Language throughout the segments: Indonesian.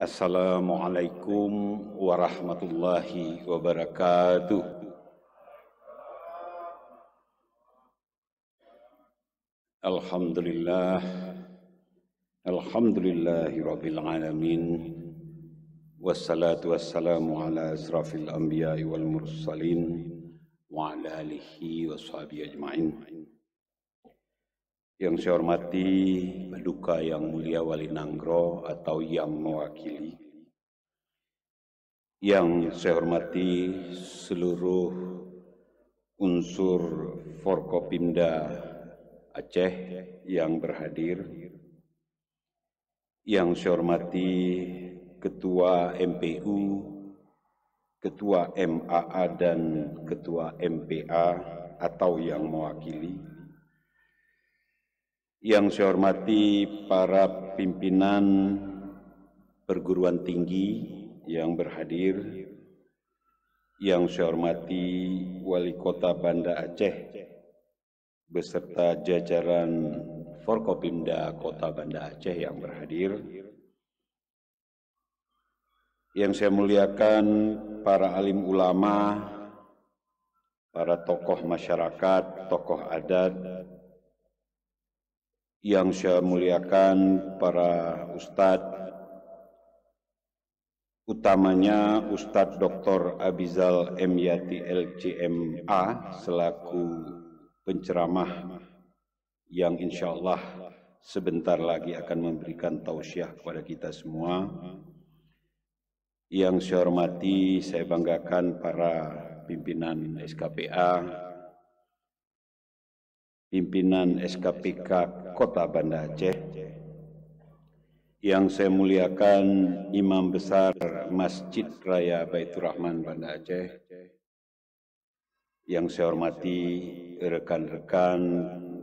Assalamualaikum warahmatullahi wabarakatuh. Alhamdulillah, alhamdulillahi rabbil alamin. Wassalatu wassalamu ala asrafil anbiya'i wal mursalin wa ala alihi wa sahbihi ajma'in. Yang saya hormati Paduka Yang Mulia Wali Nanggro atau yang mewakili. Yang saya hormati seluruh unsur Forkopimda Aceh yang berhadir. Yang saya hormati Ketua MPU, Ketua MAA dan Ketua MPA atau yang mewakili. Yang saya hormati para pimpinan perguruan tinggi yang berhadir, yang saya hormati Wali Kota Banda Aceh beserta jajaran Forkopimda Kota Banda Aceh yang berhadir, yang saya muliakan para alim ulama, para tokoh masyarakat, tokoh adat, yang saya muliakan para ustadz, utamanya Ustadz Dr. Abizal M. Yati LCMA selaku penceramah yang insya Allah sebentar lagi akan memberikan tausiah kepada kita semua. Yang saya hormati, saya banggakan para pimpinan SKPA, pimpinan SKPK Kota Banda Aceh, yang saya muliakan Imam Besar Masjid Raya Baitur Rahman Banda Aceh, yang saya hormati rekan-rekan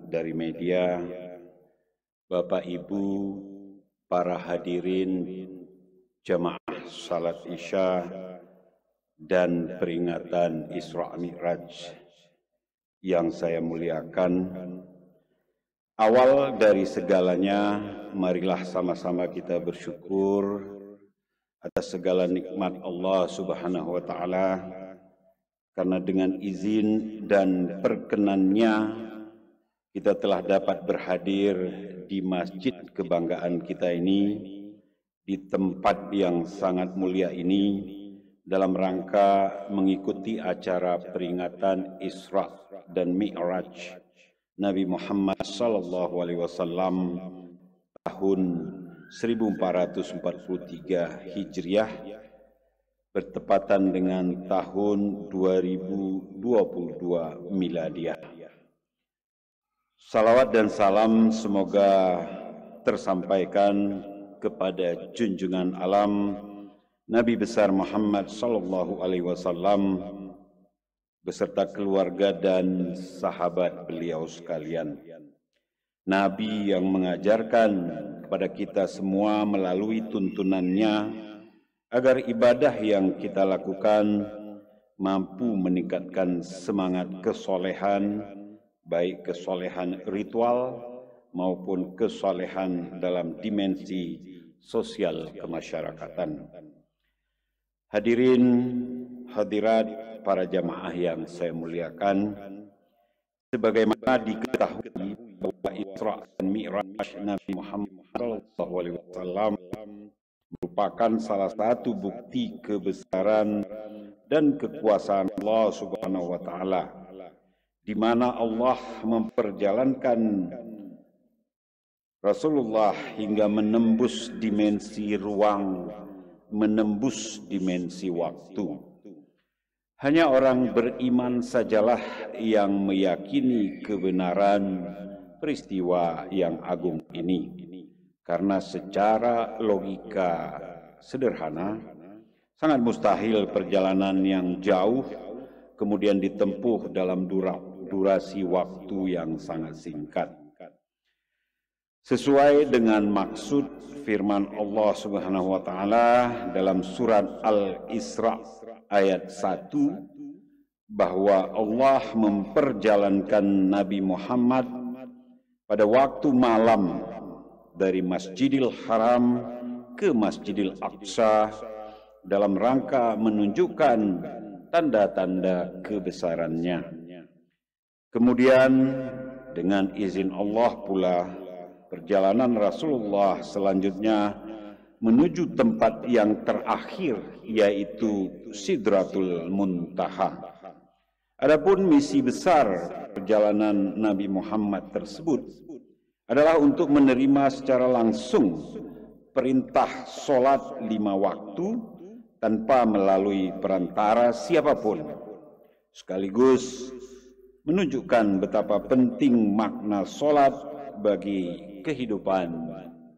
dari media, Bapak Ibu, para hadirin jamaah salat Isya dan peringatan Isra Mi'raj yang saya muliakan. Awal dari segalanya, marilah sama-sama kita bersyukur atas segala nikmat Allah Subhanahu wa Ta'ala, karena dengan izin dan perkenannya kita telah dapat berhadir di masjid kebanggaan kita ini, di tempat yang sangat mulia ini, dalam rangka mengikuti acara peringatan Isra dan Mi'raj Nabi Muhammad sallallahu alaihi wasallam tahun 1443 Hijriah bertepatan dengan tahun 2022 Miladiah. Salawat dan salam semoga tersampaikan kepada junjungan alam Nabi besar Muhammad sallallahu alaihi wasallam beserta keluarga dan sahabat beliau sekalian. Nabi yang mengajarkan kepada kita semua melalui tuntunannya agar ibadah yang kita lakukan mampu meningkatkan semangat kesolehan, baik kesolehan ritual maupun kesolehan dalam dimensi sosial kemasyarakatan. Hadirin hadirat para jamaah yang saya muliakan, sebagaimana diketahui bahwa Isra dan Mi'raj Nabi Muhammad SAW merupakan salah satu bukti kebesaran dan kekuasaan Allah Subhanahu wa Ta'ala, di mana Allah memperjalankan Rasulullah hingga menembus dimensi ruang, menembus dimensi waktu. Hanya orang beriman sajalah yang meyakini kebenaran peristiwa yang agung ini. Karena secara logika sederhana, sangat mustahil perjalanan yang jauh kemudian ditempuh dalam durasi waktu yang sangat singkat. Sesuai dengan maksud firman Allah Subhanahu wa Ta'ala dalam surat Al-Isra ayat 1, bahwa Allah memperjalankan Nabi Muhammad pada waktu malam dari Masjidil Haram ke Masjidil Aqsa dalam rangka menunjukkan tanda-tanda kebesarannya. Kemudian dengan izin Allah pula, perjalanan Rasulullah selanjutnya menuju tempat yang terakhir, yaitu Sidratul Muntaha. Adapun misi besar perjalanan Nabi Muhammad tersebut adalah untuk menerima secara langsung perintah sholat 5 waktu tanpa melalui perantara siapapun, sekaligus menunjukkan betapa penting makna sholat bagi kehidupan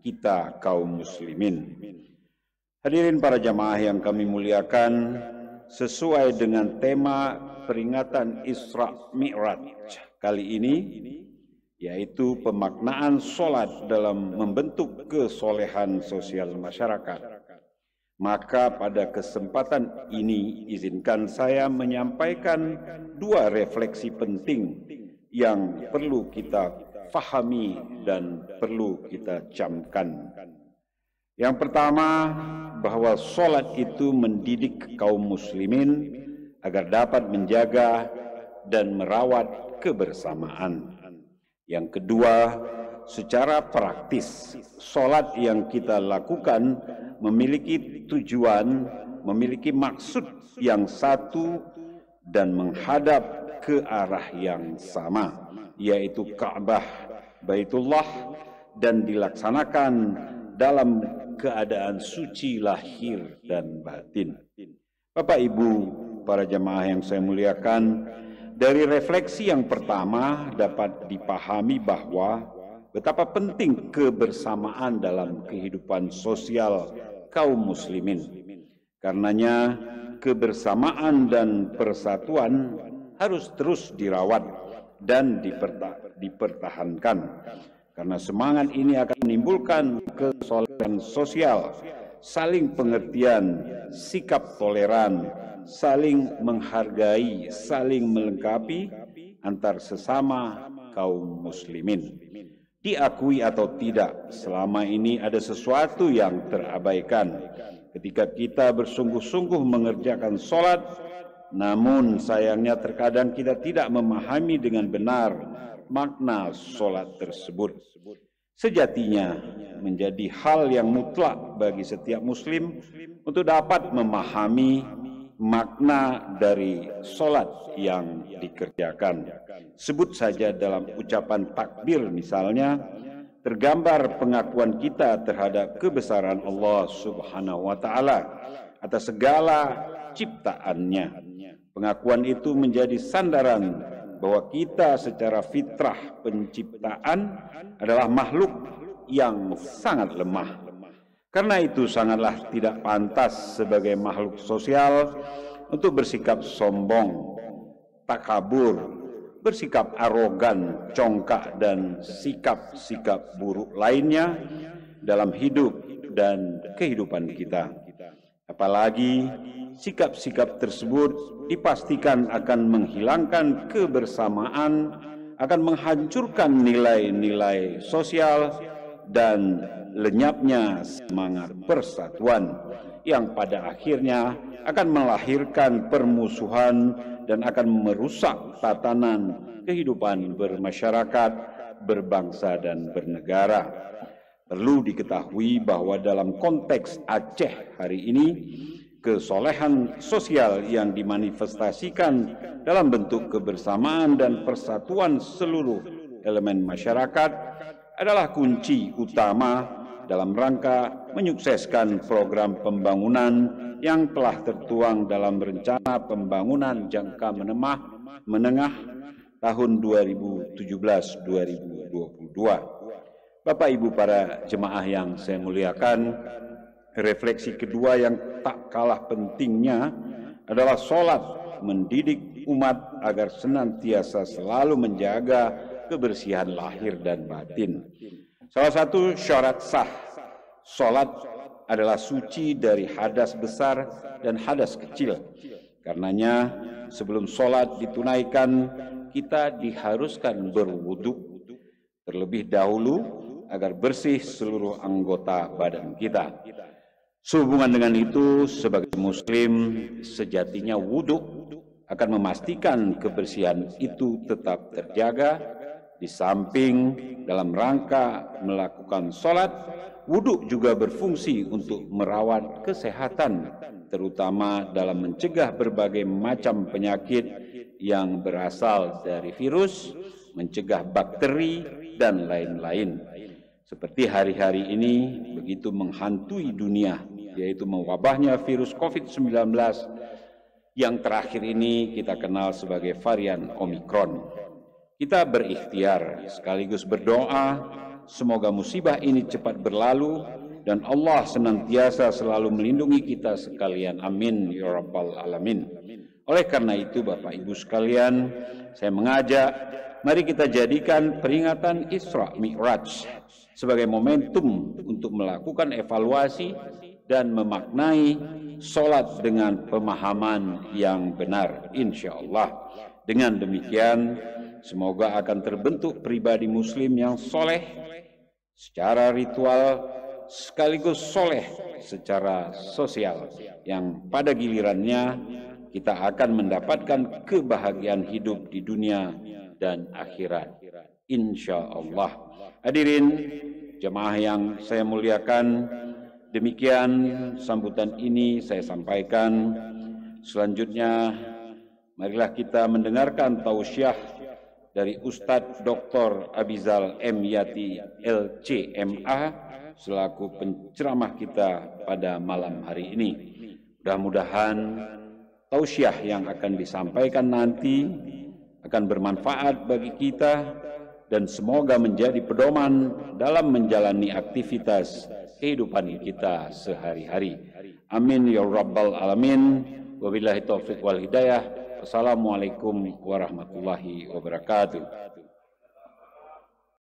kita kaum muslimin. Hadirin para jamaah yang kami muliakan, sesuai dengan tema peringatan Isra Mi'raj kali ini, yaitu pemaknaan sholat dalam membentuk kesolehan sosial masyarakat. Maka pada kesempatan ini izinkan saya menyampaikan 2 refleksi penting yang perlu kita fahami dan perlu kita camkan. Yang pertama, bahwa sholat itu mendidik kaum muslimin agar dapat menjaga dan merawat kebersamaan. Yang kedua, secara praktis, sholat yang kita lakukan memiliki tujuan, memiliki maksud yang satu dan menghadap ke arah yang sama, yaitu Ka'bah, Baitullah, dan dilaksanakan dalam keadaan suci lahir dan batin. Bapak Ibu, para jamaah yang saya muliakan, dari refleksi yang pertama dapat dipahami bahwa betapa penting kebersamaan dalam kehidupan sosial kaum muslimin. Karenanya kebersamaan dan persatuan harus terus dirawat dan dipertahankan. Karena semangat ini akan menimbulkan kesolehan sosial, saling pengertian, sikap toleran, saling menghargai, saling melengkapi antar sesama kaum muslimin. Diakui atau tidak, selama ini ada sesuatu yang terabaikan ketika kita bersungguh-sungguh mengerjakan sholat, namun sayangnya terkadang kita tidak memahami dengan benar makna sholat tersebut. Sejatinya menjadi hal yang mutlak bagi setiap muslim untuk dapat memahami makna dari sholat yang dikerjakan. Sebut saja dalam ucapan takbir misalnya, tergambar pengakuan kita terhadap kebesaran Allah Subhanahu wa Ta'ala atas segala ciptaannya. Pengakuan itu menjadi sandaran bahwa kita secara fitrah penciptaan adalah makhluk yang sangat lemah. Karena itu sangatlah tidak pantas sebagai makhluk sosial untuk bersikap sombong, takabur, bersikap arogan, congkak, dan sikap-sikap buruk lainnya dalam hidup dan kehidupan kita. Apalagi sikap-sikap tersebut dipastikan akan menghilangkan kebersamaan, akan menghancurkan nilai-nilai sosial, dan lenyapnya semangat persatuan yang pada akhirnya akan melahirkan permusuhan dan akan merusak tatanan kehidupan bermasyarakat, berbangsa, dan bernegara. Perlu diketahui bahwa dalam konteks Aceh hari ini, kesolehan sosial yang dimanifestasikan dalam bentuk kebersamaan dan persatuan seluruh elemen masyarakat adalah kunci utama dalam rangka menyukseskan program pembangunan yang telah tertuang dalam rencana pembangunan jangka menengah tahun 2017-2022. Bapak Ibu para jemaah yang saya muliakan, refleksi kedua yang tak kalah pentingnya adalah sholat mendidik umat agar senantiasa selalu menjaga kebersihan lahir dan batin. Salah satu syarat sah sholat adalah suci dari hadas besar dan hadas kecil. Karenanya sebelum sholat ditunaikan, kita diharuskan berwudu terlebih dahulu agar bersih seluruh anggota badan kita. Sehubungan dengan itu, sebagai muslim sejatinya wudhu akan memastikan kebersihan itu tetap terjaga. Di samping dalam rangka melakukan sholat, wudhu juga berfungsi untuk merawat kesehatan, terutama dalam mencegah berbagai macam penyakit yang berasal dari virus, mencegah bakteri, dan lain-lain. Seperti hari-hari ini begitu menghantui dunia, yaitu mewabahnya virus COVID-19 yang terakhir ini kita kenal sebagai varian Omikron. Kita berikhtiar sekaligus berdoa semoga musibah ini cepat berlalu dan Allah senantiasa selalu melindungi kita sekalian. Amin ya rabbal alamin. Oleh karena itu Bapak Ibu sekalian, saya mengajak mari kita jadikan peringatan Isra Mi'raj sebagai momentum untuk melakukan evaluasi dan memaknai sholat dengan pemahaman yang benar, insya Allah. Dengan demikian, semoga akan terbentuk pribadi muslim yang soleh secara ritual sekaligus soleh secara sosial, yang pada gilirannya kita akan mendapatkan kebahagiaan hidup di dunia dan akhirat, insya Allah. Hadirin jemaah yang saya muliakan, demikian sambutan ini saya sampaikan. Selanjutnya marilah kita mendengarkan tausiah dari Ustadz Dr. Abizal M. Yati LCMA selaku penceramah kita pada malam hari ini. Mudah-mudahan tausiah yang akan disampaikan nanti akan bermanfaat bagi kita dan semoga menjadi pedoman dalam menjalani aktivitas kehidupan kita sehari-hari. Amin ya rabbal alamin. Wabillahi taufiq wal hidayah. Wassalamualaikum warahmatullahi wabarakatuh.